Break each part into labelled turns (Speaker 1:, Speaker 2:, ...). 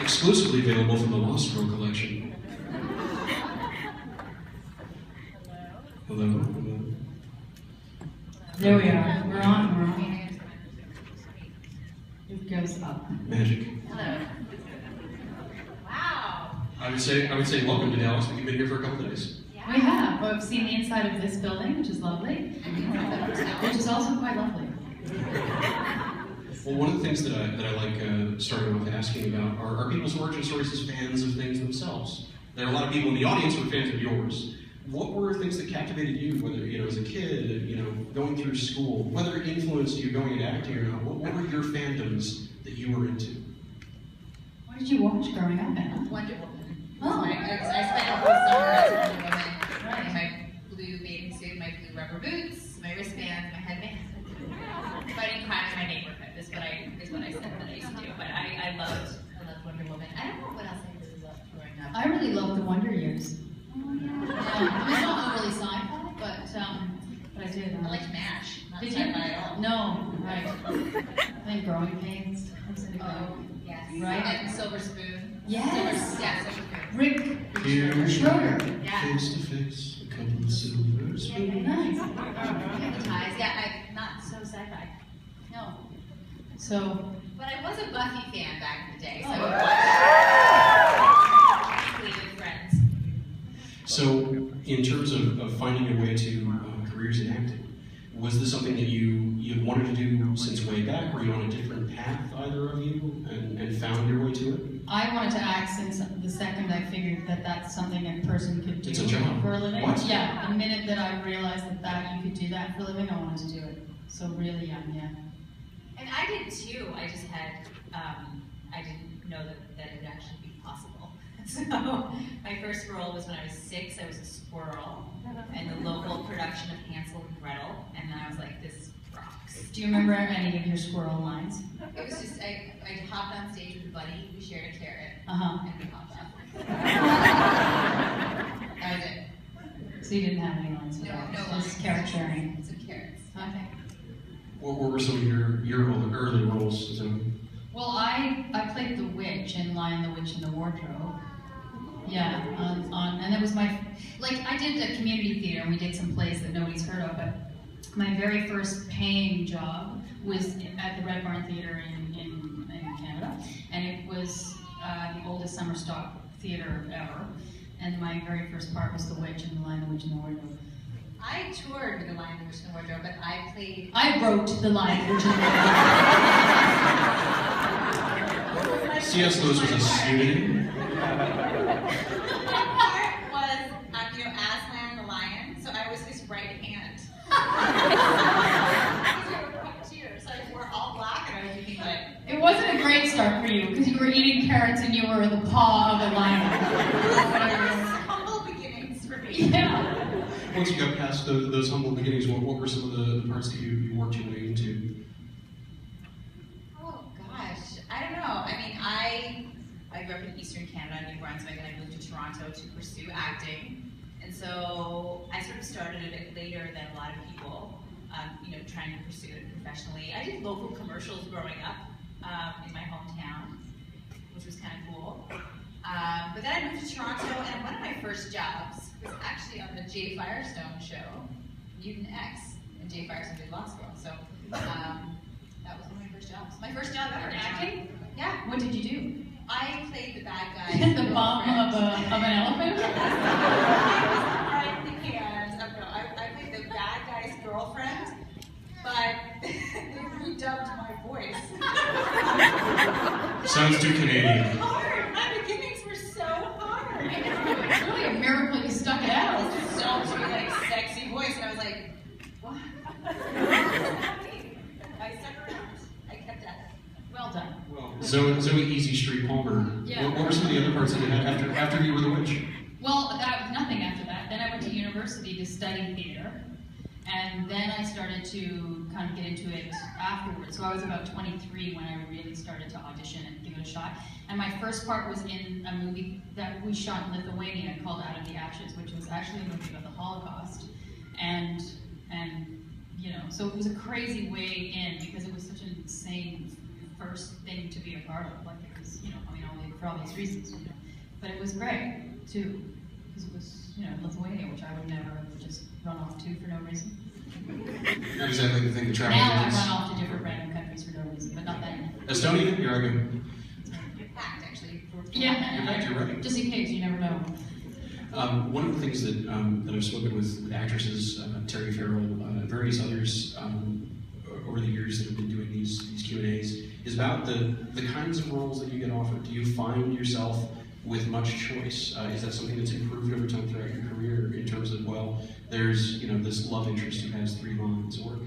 Speaker 1: exclusively available from the Lost Girl collection. Hello? Hello?
Speaker 2: There we are. We're on. It goes up.
Speaker 1: Magic.
Speaker 3: Hello. Wow.
Speaker 1: I would say welcome to Dallas. We've been here for a couple days.
Speaker 2: We have. We've seen the inside of this building, which is lovely, which is also quite lovely.
Speaker 1: Well, one of the things that I like starting with asking about are people's origin stories as fans of things themselves. There are a lot of people in the audience who are fans of yours. What were things that captivated you, whether as a kid, going through school, whether it influenced you going into acting or not? What were your fandoms that you were into?
Speaker 2: What did you watch growing up, Anna?
Speaker 3: Wonder Woman.
Speaker 2: Oh.
Speaker 3: I spent a whole summer as Wonder Woman. Right. In my blue bathing suit, my blue rubber boots, my wristbands, my headband. Fighting crime in my neighborhood is what I said that I used to do. But I loved Wonder Woman. I don't know what else I really loved growing up.
Speaker 2: I really loved the Wonder Years.
Speaker 3: It's not overly sci-fi, but
Speaker 2: I did.
Speaker 3: I liked MASH. Not
Speaker 2: Did
Speaker 3: sci-fi
Speaker 2: you?
Speaker 3: at all.
Speaker 2: No, right. I think Growing Pains.
Speaker 3: Oh, yes.
Speaker 2: Right.
Speaker 3: And Silver Spoon.
Speaker 2: Yes.
Speaker 3: Silver Spoon.
Speaker 2: Rick
Speaker 1: Here,
Speaker 2: Schroeder.
Speaker 3: Yeah.
Speaker 1: face to face, a couple of silver spoons.
Speaker 2: Nice.
Speaker 3: Hypnotized. Yeah, not so sci-fi. No.
Speaker 2: So,
Speaker 3: But I was a Buffy fan back in the day, so
Speaker 2: Oh.
Speaker 3: I would watch Cleveland Friends.
Speaker 1: So, in terms of finding your way to careers in acting, was this something that you wanted to do since way back? Were you on a different path, either of you, and found your way to it?
Speaker 2: I wanted to act since the second I figured that that's something a person could do
Speaker 1: It's a job.
Speaker 2: for a living.
Speaker 1: What?
Speaker 2: Yeah, the minute that I realized that you could do that for a living, I wanted to do it. So really young, yeah.
Speaker 3: And I did too. I just had, I didn't know that it would actually be possible. So my first role was when I was 6. I was a squirrel in the local production of Hansel and Gretel, and then I was like, this rocks.
Speaker 2: Do you remember any of your squirrel lines?
Speaker 3: It was just, I hopped on stage with a buddy, we shared a carrot,
Speaker 2: Uh-huh.
Speaker 3: and we hopped off. That was it.
Speaker 2: So you didn't have any lines?
Speaker 3: No
Speaker 2: Just
Speaker 3: lines.
Speaker 2: carrot sharing.
Speaker 3: Some carrots.
Speaker 2: Okay.
Speaker 1: What were some of your early roles?
Speaker 2: Well, I played the witch in Lion, the Witch, and the Wardrobe. Yeah, and it was I did a community theater, and we did some plays that nobody's heard of, but my very first paying job was at the Red Barn Theater in Canada, and it was the oldest summer stock theater ever, and my very first part was the witch in the Lion, the Witch, and the Wardrobe.
Speaker 3: I toured with the Lion, the Witch, and the Wardrobe, but
Speaker 2: I wrote the Lion, the Witch, and the Wardrobe.
Speaker 1: C.S. Lewis was a pseudonym.
Speaker 3: My part was, Aslan the lion, so I was his right hand. Because I was a puppeteer, so I wore all black, and I was looking like...
Speaker 2: It wasn't a great start for you, because you were eating carrots and you were the paw of a lion.
Speaker 3: Humble beginnings for me.
Speaker 2: Yeah.
Speaker 1: Once you got past those humble beginnings, what were some of the parts that you worked your way into?
Speaker 3: Oh gosh, I don't know. I grew up in Eastern Canada, New Brunswick, and I moved to Toronto to pursue acting. And so I sort of started a bit later than a lot of people, trying to pursue it professionally. I did local commercials growing up in my hometown, which was kind of cool. But then I moved to Toronto, and one of my first jobs was actually on the Jay Firestone show, Mutant X, and Jay Firestone did Law School. So that was one of my first jobs. My first job ever.
Speaker 2: Acting?
Speaker 3: Yeah.
Speaker 2: What did you do?
Speaker 3: I played the bad guy.
Speaker 2: The bum of an elephant?
Speaker 3: I played the bad guy's girlfriend, but they redubbed my voice.
Speaker 1: Sounds too Canadian.
Speaker 3: Hard. My beginnings were so hard.
Speaker 2: It's really a miracle you stuck it out.
Speaker 3: It was so sexy voice, and I was like, what? I stuck around. I kept at it.
Speaker 2: Well done.
Speaker 1: Well, Zoe Easy Street Palmer.
Speaker 2: Yeah.
Speaker 1: What were some of the other parts that you had after you were the witch?
Speaker 2: Well, nothing after that. Then I went to university to study theater. And then I started to kind of get into it afterwards. So I was about 23 when I really started to audition and give it a shot. And my first part was in a movie that we shot in Lithuania called Out of the Ashes, which was actually a movie about the Holocaust. And so it was a crazy way in because it was such an insane first thing to be a part of. Like it was, only for obvious reasons, But it was great too, because it was, Lithuania, which I would never just run off to for no reason.
Speaker 1: Not exactly the thing to travel
Speaker 2: Now I
Speaker 1: to.
Speaker 2: run off to different random countries for no reason, but not then.
Speaker 1: Estonia, here I go.
Speaker 3: You're packed, actually.
Speaker 2: Yeah,
Speaker 1: In fact, you're right.
Speaker 2: just in case, you never know.
Speaker 1: One of the things that I've spoken with actresses, Terry Farrell, various others over the years that have been doing these Q&As, is about the kinds of roles that you get offered. Do you find yourself with much choice? Is that something that's improved over time throughout your career in terms of, well, there's this love interest who has 3 lines, or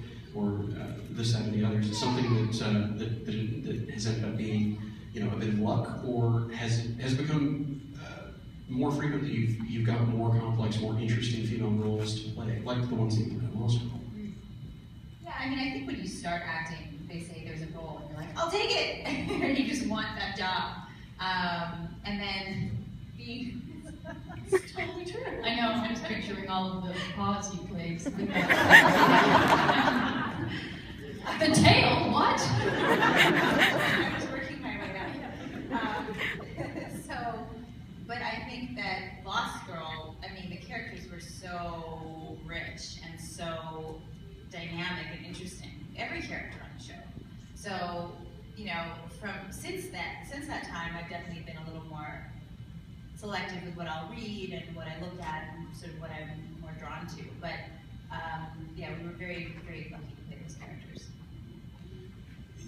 Speaker 1: this, that, and the others? Is something that has ended up being a bit of luck, or has it become more frequently you've got more complex, more interesting female roles to play, like the ones that you play in law school?
Speaker 3: Yeah, I think when you start acting, they say there's a role, and you're like, I'll take it! And you just want that job. And then it's totally true.
Speaker 2: I know, I'm just picturing all of the paws you played. The tail, what?
Speaker 3: I was working my way up. But I think that Lost Girl, the characters were so rich and so dynamic and interesting. Every character on the show. So, since that time, I've definitely been a little more selective with what I'll read and what I look at and sort of what I'm more drawn to. But we were very, very lucky to play those characters.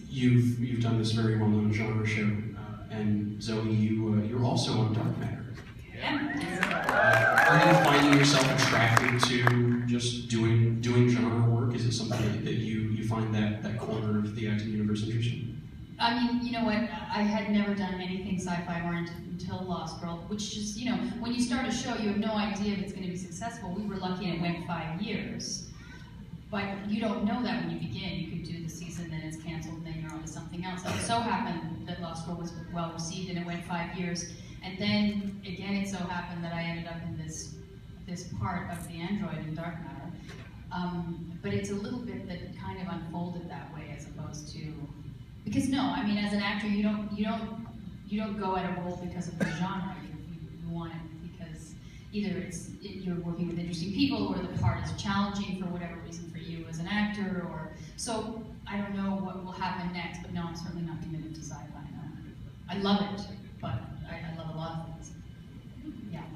Speaker 1: You've done this very well-known genre show, and Zoe, you're also on Dark Matter.
Speaker 2: Yeah.
Speaker 1: Are you finding yourself attracted to just doing genre work? Is it something that you find that corner of the acting universe interesting?
Speaker 2: You know what? I had never done anything sci-fi oriented until Lost Girl, which just, when you start a show, you have no idea if it's going to be successful. We were lucky and it went 5 years. But you don't know that when you begin. You could do the season, then it's canceled, then you're on to something else. And it so happened that Lost Girl was well received and it went 5 years. And then, again, it so happened that I ended up in this part of the android in Dark Matter. But it's a little bit that kind of unfolded that way as opposed to... Because no, as an actor, you don't go at a role because of the genre. You want it because either you're working with interesting people, or the part is challenging for whatever reason for you as an actor, or so. I don't know what will happen next, but no, I'm certainly not committed to sci-fi. No. I love it, but I love a lot of things. Yeah.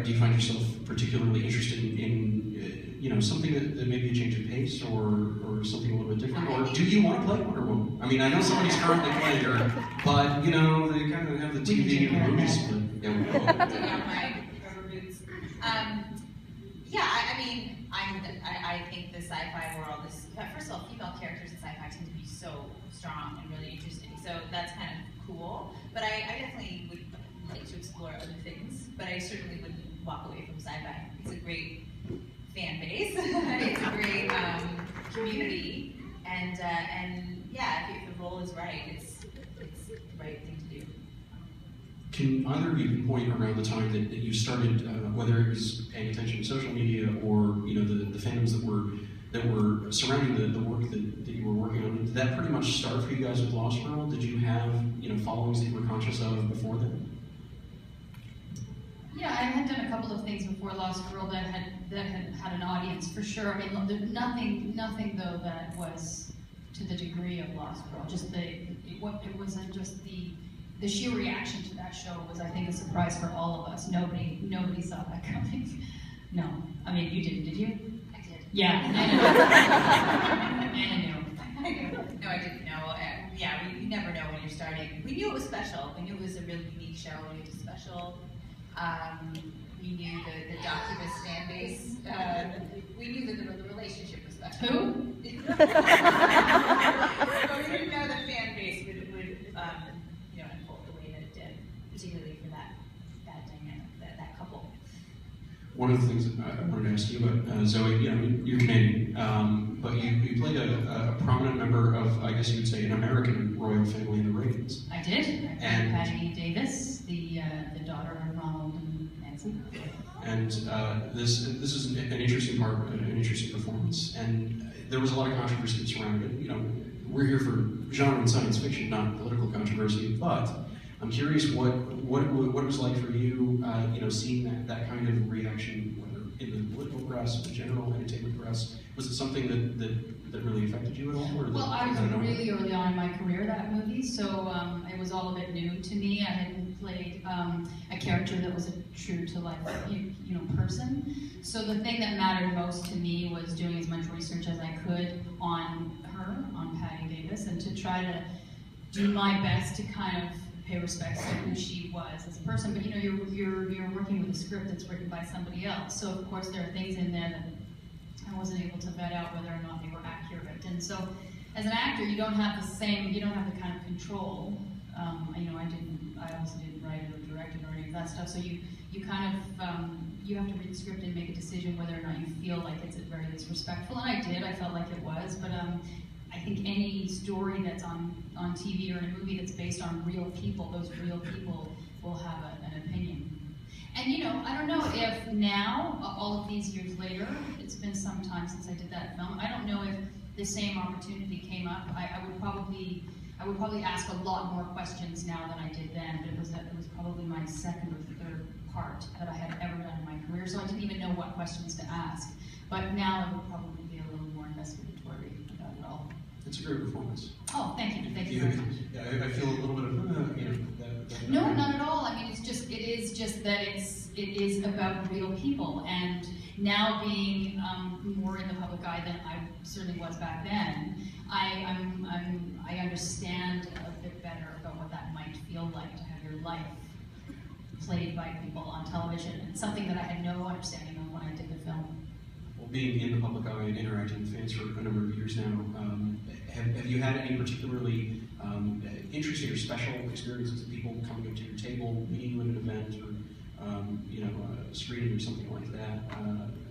Speaker 1: Do you find yourself particularly interested in something that may be a change of pace, or something a little bit different? Or do you want to play Wonder Woman? I know somebody's currently playing her, but they kind of have the TV and the movie split.
Speaker 3: My rubber boots. I think the sci-fi world is, first of all, female characters in sci-fi tend to be so strong and really interesting. So that's kind of cool. But I definitely would like to explore other things. But I certainly wouldn't walk away from sci-fi. It's a great fan base. It's a great community, and if the role is right, it's the right thing to do.
Speaker 1: Can either of you point around the time that you started, whether it was paying attention to social media or the fandoms that were surrounding the work that you were working on? Did that pretty much start for you guys with Lost Girl? Did you have followings that you were conscious of before then?
Speaker 2: Yeah, I had done a couple of things before Lost Girl that had an audience for sure. Nothing though that was to the degree of Lost Girl. It wasn't just the sheer reaction to that show was, I think, a surprise for all of us. Nobody saw that coming. No, you didn't, did you?
Speaker 3: I did.
Speaker 2: Yeah, I knew.
Speaker 3: No, I didn't know. We never know when you're starting. We knew it was special. We knew it was a really unique show. We knew it was special. We knew the Docubus fan base. We knew that the relationship was special.
Speaker 2: Who?
Speaker 3: But we didn't know the fan base would unfold the way that it did, particularly for that dynamic, that couple.
Speaker 1: One of the things that I wanted to ask you about, Zoe, you're Canadian, but you played a prominent member of, I guess you would say, an American royal family in the Reagans.
Speaker 2: I did. I played Patty Davis, the daughter of Ronald and Nancy.
Speaker 1: And this is an interesting part, an interesting performance, and there was a lot of controversy surrounding it. we're here for genre and science fiction, not political controversy. But I'm curious what it was like for you, seeing that kind of reaction, whether in the political press, the general entertainment press. Was it something that really affected you at all? Or
Speaker 2: Well, I was really early on in my career, that movie, so it was all a bit new to me. I hadn't played a character that was a true to life, person. So the thing that mattered most to me was doing as much research as I could on her, on Patty Davis, and to try to do my best to kind of pay respects to who she was as a person. But you're working with a script that's written by somebody else, so of course there are things in there that I wasn't able to vet out whether or not they were accurate. And so, as an actor, you don't have the kind of control. I also didn't write it or direct it or any of that stuff. So you kind of, you have to read the script and make a decision whether or not you feel like it's at very least respectful. And I did. I felt like it was. But I think any story that's on TV or in a movie that's based on real people, those real people will have an opinion. And I don't know if now, all of these years later, it's been some time since I did that film, I don't know if the same opportunity came up. I would probably ask a lot more questions now than I did then, but it was probably my second or third part that I had ever done in my career, so I didn't even know what questions to ask. But now I would probably be a little more investigatory about it all.
Speaker 1: It's a great performance.
Speaker 2: Oh, thank you very much.
Speaker 1: Yeah, I feel a little bit of that.
Speaker 2: No, not at all. I mean, it is just that it is about real people, and now being more in the public eye than I certainly was back then, I understand a bit better about what that might feel like to have your life played by people on television. It's something that I had no understanding of when I did the film.
Speaker 1: Well, being in the public eye and interacting with fans for a number of years now, have you had any particularly interesting or special experiences of people coming up to your table, meeting you at an event, or a screening or something like that?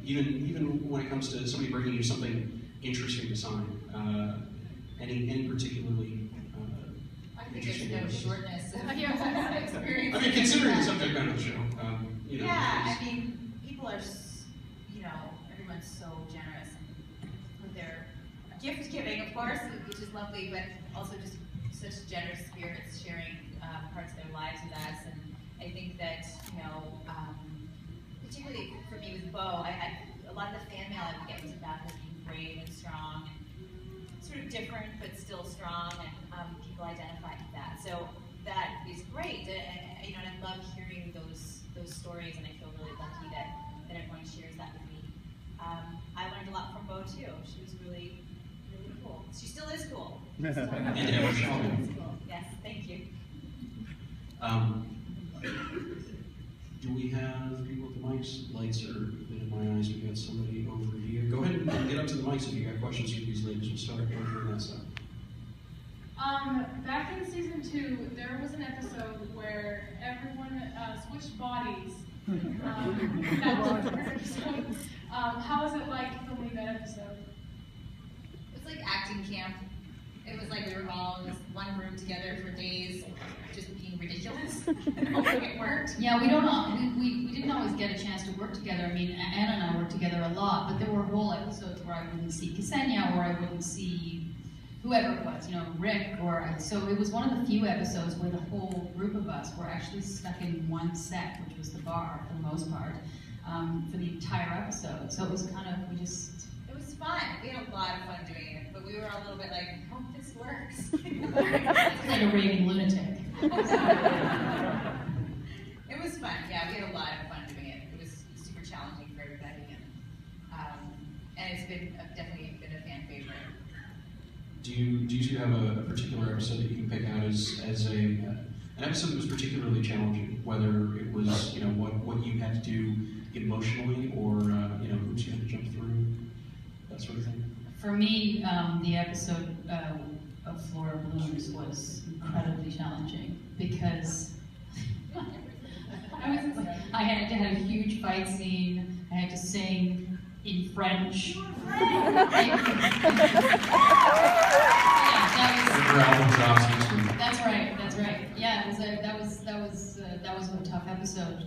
Speaker 1: Even when it comes to somebody bringing you something interesting to sign, any particularly
Speaker 3: I think
Speaker 1: interesting
Speaker 3: there's no
Speaker 1: experiences?
Speaker 3: shortness of experience.
Speaker 1: I mean, considering the subject matter of the show,
Speaker 3: Yeah, I mean, people are, everyone's so generous with their gift giving, of course, which is lovely, but also just such generous spirits sharing parts of their lives with us. And I think that, particularly for me with Bo, a lot of the fan mail I would get was about her being brave and strong, and sort of different but still strong, and people identified with that. So that is great, and I love hearing those stories, and I feel really lucky that everyone shares that with me. I learned a lot from Bo too. She was really, really cool. She still is cool.
Speaker 1: And ever shall be.
Speaker 3: Yes, thank you.
Speaker 1: Do we have people at the mics? Lights are in my eyes. We got somebody over here. Go ahead and get up to the mics if you got questions for these ladies. We'll start over on that side.
Speaker 4: Back in season 2, there was an episode where everyone switched bodies. That was the episode. How was it like filming that episode?
Speaker 3: It was like acting camp. It was like we were all in this one room together for days, just being ridiculous, and hoping it worked.
Speaker 2: Yeah, we didn't always get a chance to work together. I mean, Anna and I worked together a lot, but there were whole episodes where I wouldn't see Ksenia, or I wouldn't see whoever it was, Rick, so it was one of the few episodes where the whole group of us were actually stuck in one set, which was the bar for the most part, for the entire episode. So it was kind of,
Speaker 3: It was fun. We had a lot of fun doing it, but we were all a little bit like, I hope this works.
Speaker 2: like a raving lunatic.
Speaker 3: It was fun. Yeah, we had a lot of fun doing it. It was super challenging for everybody, and it's been definitely been a fan favorite.
Speaker 1: Do you two have a particular episode that you can pick out as an episode that was particularly challenging? Whether it was what you had to do emotionally, or hoops you had to jump through, that sort of thing.
Speaker 2: For me, the episode of Flora Blooms was incredibly challenging because I had to have a huge fight scene. I had to sing in French. That's right. Yeah, that was a tough episode.